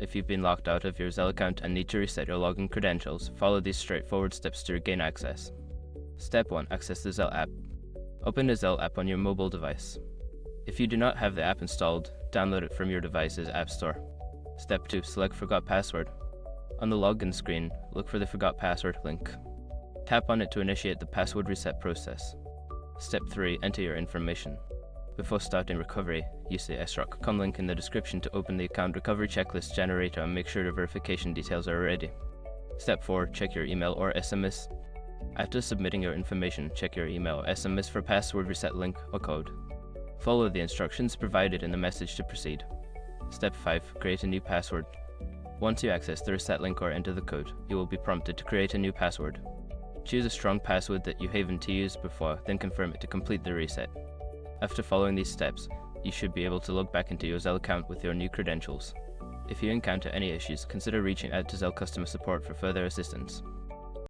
if you've been locked out of your Zelle account and need to reset your login credentials, follow these straightforward steps to regain access. Step 1. Access the Zelle app. Open the Zelle app on your mobile device. If you do not have the app installed, download it from your device's App Store. Step 2. Select Forgot Password. On the login screen, look for the Forgot Password link. Tap on it to initiate the password reset process. Step 3. Enter your information. Before starting recovery, use the sroc.com link in the description to open the account recovery checklist generator and make sure the verification details are ready. Step 4. Check your email or SMS. After submitting your information, check your email or SMS for password reset link or code. Follow the instructions provided in the message to proceed. Step 5. Create a new password. Once you access the reset link or enter the code, you will be prompted to create a new password. Choose a strong password that you haven't used before, then confirm it to complete the reset. After following these steps, you should be able to log back into your Zelle account with your new credentials. If you encounter any issues, consider reaching out to Zelle customer support for further assistance.